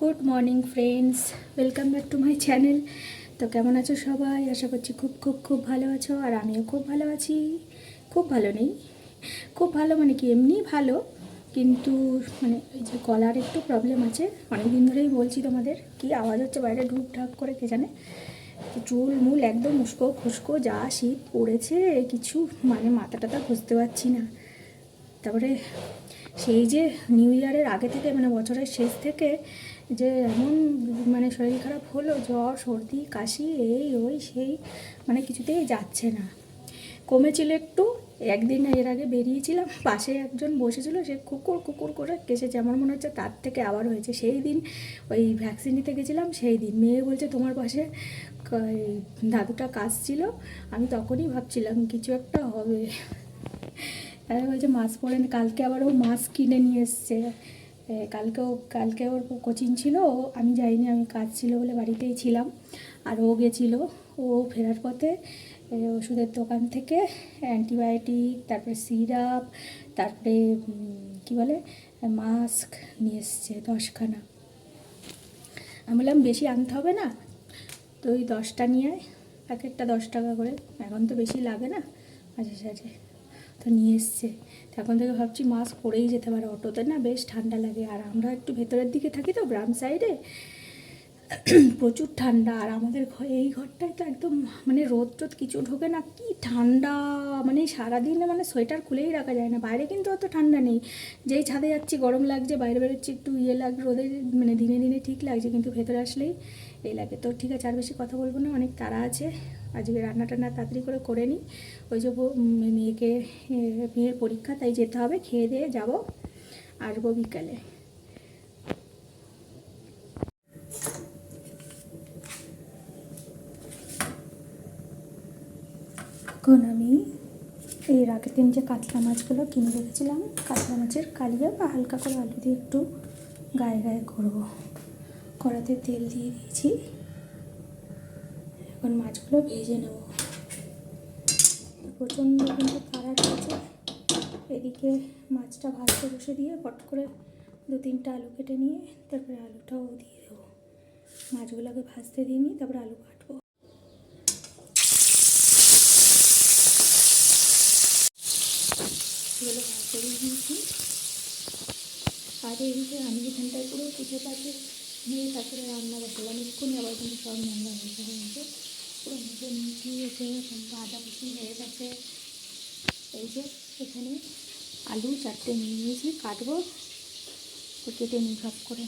Good morning friends, welcome back to my channel. তো কেমন আছো সবাই? আশা করছি খুব খুব খুব ভালো আছো, আর আমিও খুব ভালো আছি। খুব ভালো নেই, খুব ভালো মানে কি এমনি ভালো, কিন্তু মানে এই যে গলার একটু প্রবলেম আছে। অনেক দিন ধরেই বলছি তোমাদের, কি আওয়াজ হচ্ছে বাইরে ঢুক ঢাক করে কে জানে। চুল মূল একদম উস্কো খুস্কো, যা শীত পড়েছে কিছু মানে মাথা টাথা বুঝতে পারছি না। তারপরে সেই যে নিউ ইয়ারের আগে থেকে মানে বছরের শেষ থেকে যে এমন মানে শরীর খারাপ হলো, জ্বর সর্দি কাশি এই ওই সেই, মানে কিছুতেই যাচ্ছে না। কমেছিল একটু, একদিন এর আগে বেরিয়েছিলাম, পাশে একজন বসেছিল, সে কুকুর কুকুর করে কেসেছে, আমার মনে হচ্ছে তার থেকে আবার হয়েছে। সেই দিন ওই ভ্যাকসিন নিতে গেছিলাম, সেই দিন মেয়ে বলছে তোমার পাশে দাদুটা কাশছিল। আমি তখনই ভাবছিলাম কিছু একটা হবে। তাই বলছে মাস্ক পরেন, কালকে আবার ও মাস্ক কিনে নিয়ে এসছে। কালকে ওর কোচিং ছিল, আমি যাইনি, আমি কাজ ছিল বলে বাড়িতেই ছিলাম। আর ও গেছিলো, ও ফেরার পথে ওষুধের দোকান থেকে অ্যান্টিবায়োটিক, তারপরে সিরাপ, তারপরে কী বলে মাস্ক নিয়ে এসছে 10খানা। আমি বললাম বেশি আনতে হবে না, তো ওই 10টা নিয়ে আয়, এক একটা 10 টাকা করে, এখন তো বেশি লাগে না মাঝে সাঝে। তো নিয়ে এসছে। এখন থেকে ভাবছি মাস্ক পরেই যেতে পারে, অটোতে না বেশ ঠান্ডা লাগে। আর আমরা একটু ভেতরের দিকে থাকি তো, গ্রাম সাইডে, প্রচুর ঠান্ডা। আর আমাদের এই ঘরটায় তো একদম মানে রোদ টোদ কিছু ঢোকে না, কি ঠান্ডা, মানে সারাদিনে মানে সোয়েটার খুলেই রাখা যায় না। বাইরে কিন্তু অত ঠান্ডা নেই, যেই ছাদে যাচ্ছি গরম লাগছে, বাইরে বেরোচ্ছি একটু লাগে রোদে, মানে দিনে দিনে ঠিক লাগছে, কিন্তু ভেতরে আসলেই এই লাগে। তো ঠিক আছে, আর বেশি কথা বলবো না, অনেক তাড়া আছে। আজকে রান্না টান্না তাড়াতাড়ি করে নিই। ওই যে মেয়ের পরীক্ষা, তাই যেতে হবে, খেয়ে দিয়ে যাবো, আসবো বিকালে। এখন আমি এই আগের দিন যে কাতলা মাছগুলো কিনে রেখেছিলাম, কাতলা মাছের কালিয়া বা হালকা করে আলু দিয়ে একটু গায়ে গায়ে করবো। কড়াতে তেল দিয়ে দিয়েছি, এখন মাছগুলো ভেজে নেব। প্রচণ্ড কিন্তু তাড়া রয়েছে। এদিকে মাছটা ভাজতে বসে দিয়ে পট করে 2-3টা আলু কেটে নিয়ে তারপরে আলুটাও দিয়ে দেবো। মাছগুলোকে ভাজতে দিয়ে নিই, তারপরে আলু কাটবো। এগুলো ভাজতে দিয়ে দিয়েছি। আর এইদিকে আমি এখানটায় পুরো পুজো পাশে দিয়ে তারপরে রান্না বসালাম, এক্ষুনি আবার কিন্তু সব নোংরা হয়েছে পুরো মুখে মিশিয়েছে, ভাজাভুজি হয়ে গেছে। এই যে এখানে আলু 4টে নিয়ে নিয়েছি, কাটবো, তো কেটে নিই সব করে।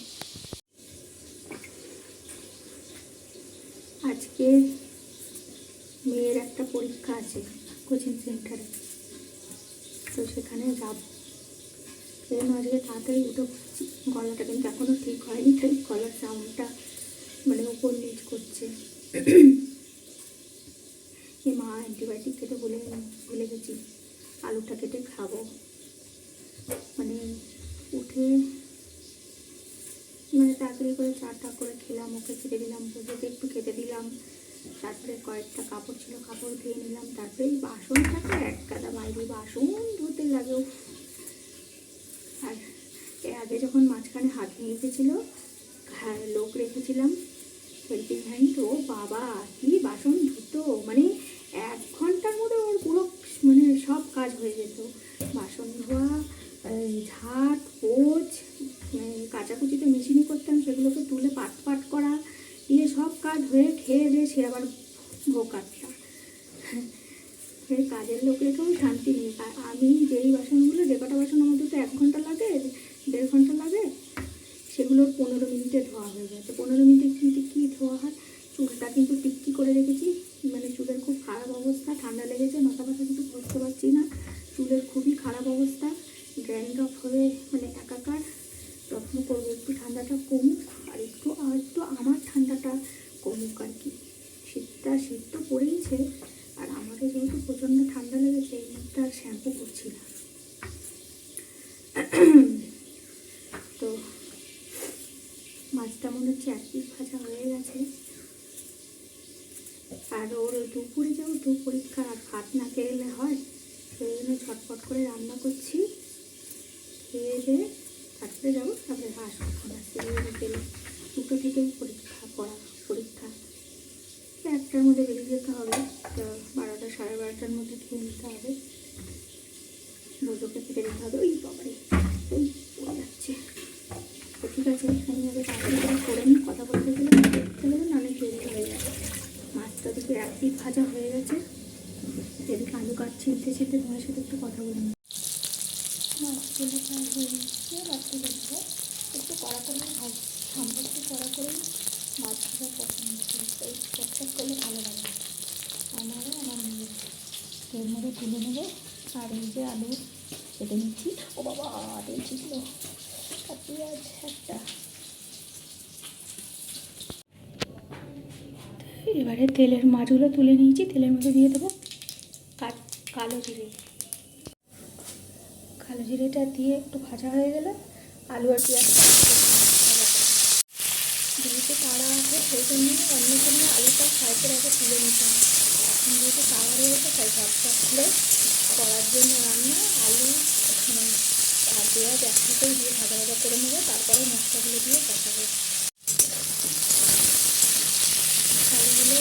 আজকে মেয়ের একটা পরীক্ষা আছে কোচিং সেন্টারে, তো সেখানে যাব। সেজন্য আজকে তাড়াতাড়ি উঠে পড়ছি। গলাটা কিন্তু এখনও ঠিক হয়নি, তাই গলার সাউন্ডটা মানে উপর নিচ করছে। এই মা অ্যান্টিবায়োটিক কেটে ভুলে গেছি, আলুটা কেটে খাবো। মানে উঠে মানে তাড়াতাড়ি করে চাটা করে খেলাম, ওকে খেতে দিলাম, পুজোকে একটু খেতে দিলাম, তারপরে কয়েকটা কাপড় ছিল কাপড় ধুয়ে নিলাম, তারপরে এই বাসনটাকে এক গাদা বাইরে বাসন ধুতে লাগে। আর এর আগে যখন মাঝখানে হাত ভেঙে গেছিলো, লোক রেখেছিলাম হেল্পিং হ্যান্ড, ও বাবা কি বাসন ধুতো, মানে 1 ঘন্টার মধ্যে ওর পুরো মানে সব কাজ হয়ে যেত। বাসন ধোয়া, ঝাঁট পোছ, কাচাকুচি তো মেশিনই করতাম, সেগুলোকে তুলে পাট পাট করা, দিয়ে সব কাজ হয়ে খেয়ে দিয়ে সে আবার ভোকাটটা। কাজের লোক রেখেও শান্তি নেই। আর আমি যেই বাসনগুলো, যে কটা বাসন আমার ধুতে 1 ঘন্টা লাগে, 1.5 ঘন্টা লাগে, সেগুলোর 15 মিনিটে ধোয়া হয়ে যায়। তো 15 মিনিটে কী ধোয়া হয়। চুলটা কিন্তু টিক্কি করে রেখেছি, মানে চুলের খুব খারাপ অবস্থা, ঠান্ডা লেগেছে, মাথা ব্যথা কিছু বুঝতে পারছি না, চুলের খুবই খারাপ অবস্থা, ড্যান্ড্রফ হয়ে মানে একাকার। যত্ন করবো একটু ঠান্ডাটা কমুক, আর একটু আমার ঠান্ডাটা কমুক আর কি। শীত তো পড়েইছে, আর আমাদের যেহেতু প্রচণ্ড ঠান্ডা লেগেছে, এই মুহূর্তে আর শ্যাম্পু করছি না। তো মাছটা মনে হচ্ছে 1 পিস ভাজা হয়ে গেছে। আর ওর দুপুরে যেহেতু পরীক্ষা, আর ভাত না খেলে হয়, সেই জন্য ছটফট করে রান্না করছি। খেয়ে দিয়ে তারপরে যাবো, তারপরে আসবো বিকেলে। কড়াইটার মধ্যে ধুয়ে নিতে হবে, বোঝোকে কেটে দিতে হবে। ওই বাবারে, ওই পড়ে যাচ্ছে। তো ঠিক আছে, আমি আগে তাড়াতাড়ি করে নিই, কথা বলতে গেলে দেখতে গেলে না অনেক দেরি হয়ে যায়। মাছটা দিকে এক পিঠ ভাজা হয়ে গেছে, এদিকে আলু কাট ছিলতে ছিলতে তোমার সাথে একটু কথা বলে নিই। মাছগুলো প্রায় হয়ে গেছে, বাড়তে গেলে একটু কড়া করে ভাজ, আমরা একটু কড়া করে মাছ ভাজা পছন্দ করি, এই চটচট করলে ভালো লাগে আমারও, আমার মেয়ের। এর মধ্যে তুলে নেবো। আর এই যে আলু কেটে নিচ্ছি, ও বাবা তেল ছিল, আর পেঁয়াজ একটা। এবারে তেলের মাছগুলো তুলে নিয়েছি, তেলের মধ্যে দিয়ে দেবো কালো জিরে। কালো জিরেটা দিয়ে একটু ভাজা হয়ে গেলে আলু আর পেঁয়াজটা যেহেতু তাড়া আছে সেই জন্য অন্য সময় আলুটা ফ্রাই করে আগে তুলে নিতাম। এখন যেহেতু তাড়া হয়ে গেছে তাই ঝটপট করে করার জন্য রান্না, আলু আর পেঁয়াজ একসাথেই দিয়ে ভাজা ভাজা করে নেবো, তারপরে মশলাগুলো দিয়ে কষাবো। আলুগুলো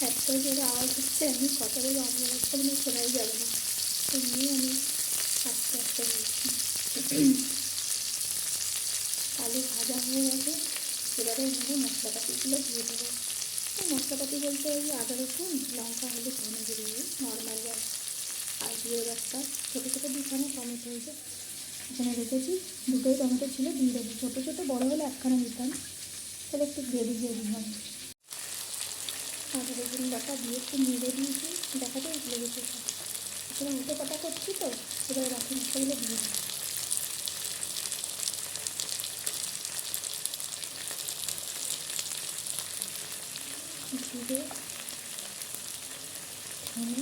এত জোরে আওয়াজ হচ্ছে, আমি কথা বলে আমার একটা মানে শোনাই যাবে না, এমনি আমি আস্তে আস্তে বলছি। আলু ভাজা হয়ে গেছে, এবারে এখানে মশলাপাতিগুলো দিয়ে দেবো। এই মশলাপাতি বলতে ওই আদা রসুন লঙ্কা হলুদ ধনে জিরে নর্মাল গ্যাস, আর দিয়ে একটা ছোটো ছোটো দুখানা টমেটো হয়েছে এখানে রেখেছি, দুটোই টমেটো ছিল দিয়ে দেবো। ছোটো ছোটো বড়ো হলে একখানা দিতাম, তাহলে একটু গ্রেভি গ্রেভি হবে। আদা রসুন বাটা দিয়ে একটু নেড়ে দিয়েছি, দেখাতে লেগেছে সব। এখানে উল্টো পাটা করছি তো, এবার বাকি মশলাগুলো দিয়ে দিই। জিরে ধনে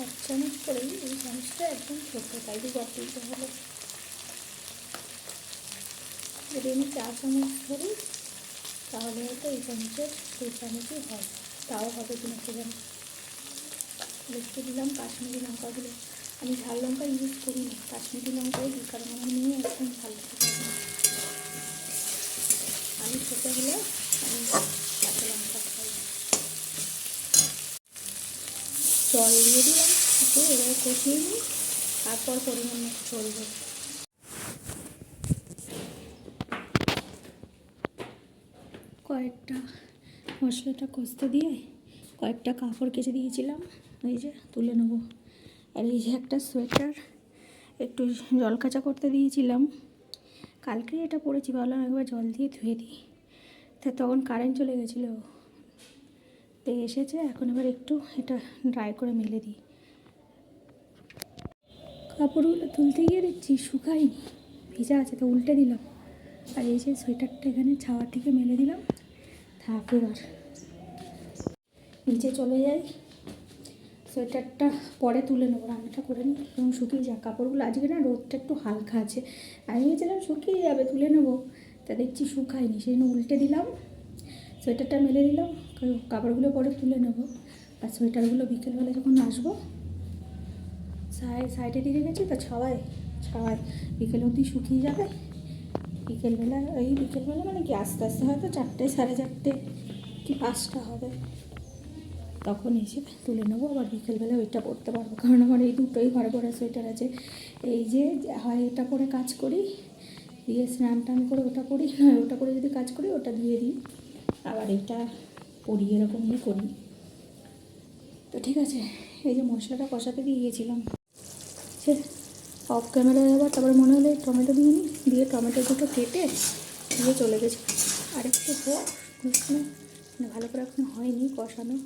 1 চামচ করেই, এই চামচটা একদম ছোটো তাই দিয়ে দিতে হলো। যদি আমি 4 চামচ ধরি তাহলে হয়তো এই চামচের 2 চামচই হয়, তাও হবে কিনা সেখানে। একটু দিলাম কাশ্মীরি লঙ্কাগুলো, আমি ঝাল লঙ্কা ইউজ করি না, কাশ্মীরি লঙ্কাই দিই, কারণ আমার মেয়ে একদম ঝাল খেতে পারে না। আমি খেতে হলে আমি কাঁচা লঙ্কা খাই। জল দিয়ে দিলাম, একটু এবার কষিয়ে নিই, তারপর পরিমাণ মতো চলবে। কয়েকটা মশলাটা কষতে দিয়ে কয়েকটা কাপড় কেচে দিয়েছিলাম, এই যে তুলে নেবো। আর এই যে একটা সোয়েটার একটু জল কাচা করতে দিয়েছিলাম, কালকে এটা পরেছি, ভাবলাম একবার জল দিয়ে ধুয়ে দিই, তা তখন কারেন্ট চলে গেছিলো, তো এসেছে এখন এবার একটু এটা ড্রাই করে মেলে দিই। কাপড়গুলো তুলতে গিয়ে দেখছি শুকায়নি, ভিজা আছে, তো উল্টে দিলাম। আর এই যে সোয়েটারটা এখানে ছাওয়ার থেকে মেলে দিলাম, থাক এবার নিচে চলে যাই। সোয়েটারটা পরে তুলে নেবো, রান্নাটা করে নিই এবং শুকিয়ে যাক কাপড়গুলো। আজকে না রোদটা একটু হালকা আছে, আমি ভেবেছিলাম শুকিয়ে যাবে তুলে নেবো, তা দেখছি শুকায়নি, সেই জন্য উল্টে দিলাম। সোয়েটারটা মেলে দিলাম, কাপড়গুলো পরে তুলে নেবো। আর সোয়েটারগুলো বিকেলবেলা যখন আসবো সাইডে দিয়ে রেখেছি তো ছাওয়ায় বিকেল অবধি শুকিয়ে যাবে। বিকেলবেলা মানে কি আস্তে আস্তে হয়তো 4টে 4:30 কি 5টা হবে, তখন এসে তুলে নেবো। আবার বিকেলবেলা ওইটা পরতে পারবো, কারণ আমার এই দুটোই ঘরে পরে সোয়েটার আছে। এই যে হয় এটা পরে কাজ করি, দিয়ে স্নান টান করে ওটা পরি, নয় ওটা করে যদি কাজ করি ওটা দিয়ে দিই, আবার এটা পরি, এরকমই করি। তো ঠিক আছে, এই যে মশলাটা কষাতে দিয়ে গিয়েছিলাম, সে অফ ক্যামেরায় আবার তারপরে মনে হলো টমেটো দিয়ে নিই, দিয়ে টমেটো দুটো কেটে দিয়ে চলে গেছে। আরেকটু হোক, মানে ভালো করে এখন হয়নি কষানো,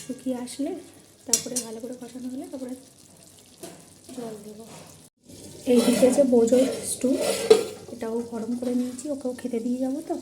শুকিয়ে আসলে তারপরে ভালো করে কষানো হলে তারপরে জল দেবো। এই দিকে যে বোঝোর স্টু, এটাও গরম করে নিয়েছি, ওকেও খেতে দিয়ে যাবো তো।